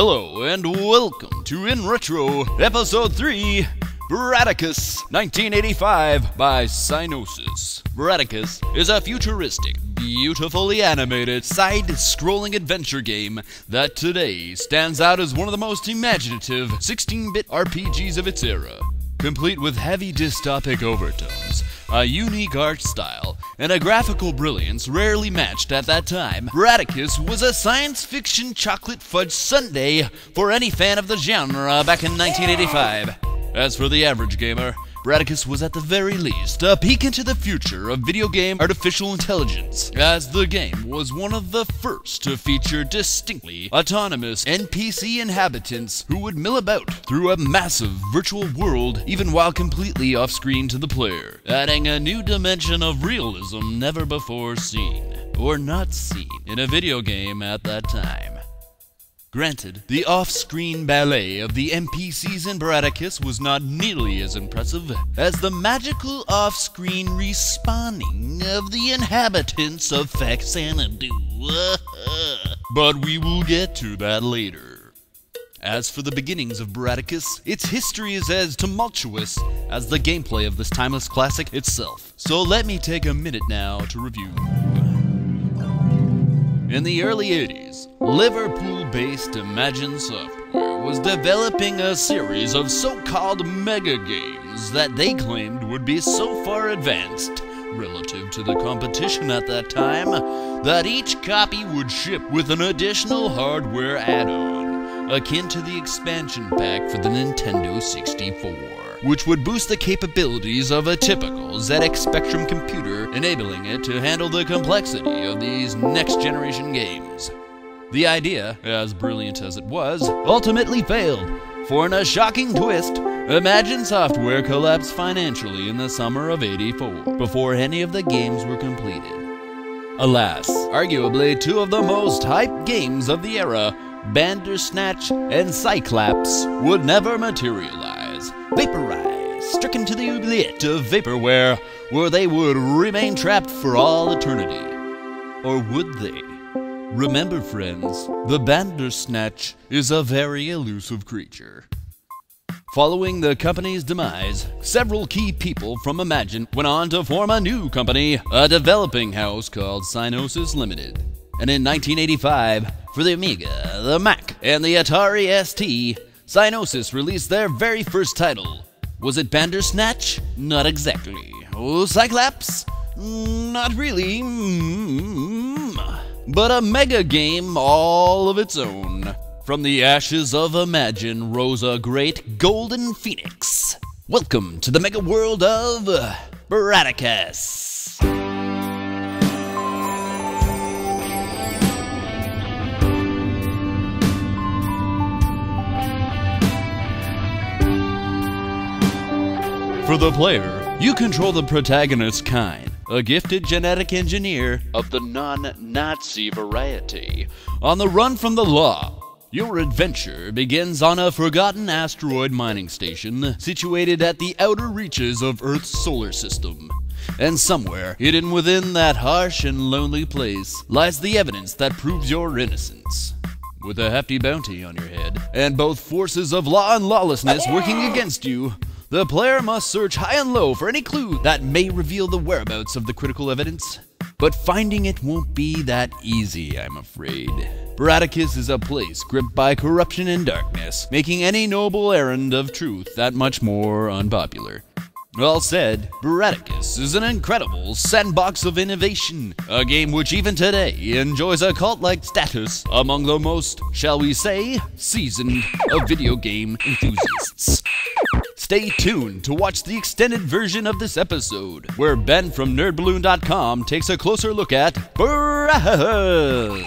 Hello and welcome to In Retro, Episode 3, Brataccas, 1985 by Cynosis. Brataccas is a futuristic, beautifully animated, side-scrolling adventure game that today stands out as one of the most imaginative 16-bit RPGs of its era. Complete with heavy dystopic overtones, a unique art style, and a graphical brilliance rarely matched at that time, Brataccas was a science fiction chocolate fudge sundae for any fan of the genre back in 1985. As for the average gamer, Brataccas was at the very least a peek into the future of video game artificial intelligence, as the game was one of the first to feature distinctly autonomous NPC inhabitants who would mill about through a massive virtual world even while completely off-screen to the player, adding a new dimension of realism never before seen, or not seen, in a video game at that time. Granted, the off-screen ballet of the NPCs in Brataccas was not nearly as impressive as the magical off-screen respawning of the inhabitants of Xanadu. But we will get to that later. As for the beginnings of Brataccas, its history is as tumultuous as the gameplay of this timeless classic itself. So let me take a minute now to review. In the early 80s, Liverpool-based Imagine Software was developing a series of so-called mega games that they claimed would be so far advanced relative to the competition at that time that each copy would ship with an additional hardware add-on, akin to the expansion pack for the Nintendo 64. Which would boost the capabilities of a typical ZX Spectrum computer, enabling it to handle the complexity of these next-generation games. The idea, as brilliant as it was, ultimately failed, for in a shocking twist, Imagine Software collapsed financially in the summer of '84, before any of the games were completed. Alas, arguably two of the most hyped games of the era, Bandersnatch and Cyclops, would never materialize. Vaporized, stricken to the oubliette of vaporware, where they would remain trapped for all eternity. Or would they? Remember, friends, the Bandersnatch is a very elusive creature. Following the company's demise, several key people from Imagine went on to form a new company, a developing house called Cynosis Limited. And in 1985, for the Amiga, the Mac, and the Atari ST, Cynosis released their very first title. Was it Bandersnatch? Not exactly. Oh, Cyclops? Not really. But a mega game all of its own. From the ashes of Imagine rose a great golden phoenix. Welcome to the mega world of Brataccas. For the player, you control the protagonist Kine, a gifted genetic engineer of the non-Nazi variety. On the run from the law, your adventure begins on a forgotten asteroid mining station situated at the outer reaches of Earth's solar system. And somewhere, hidden within that harsh and lonely place, lies the evidence that proves your innocence. With a hefty bounty on your head, and both forces of law and lawlessness working against you, the player must search high and low for any clue that may reveal the whereabouts of the critical evidence. But finding it won't be that easy, I'm afraid. Brataccas is a place gripped by corruption and darkness, making any noble errand of truth that much more unpopular. All said, Brataccas is an incredible sandbox of innovation, a game which even today enjoys a cult-like status among the most, shall we say, seasoned of video game enthusiasts. Stay tuned to watch the extended version of this episode, where Ben from nerdballoon.com takes a closer look at Brataccas.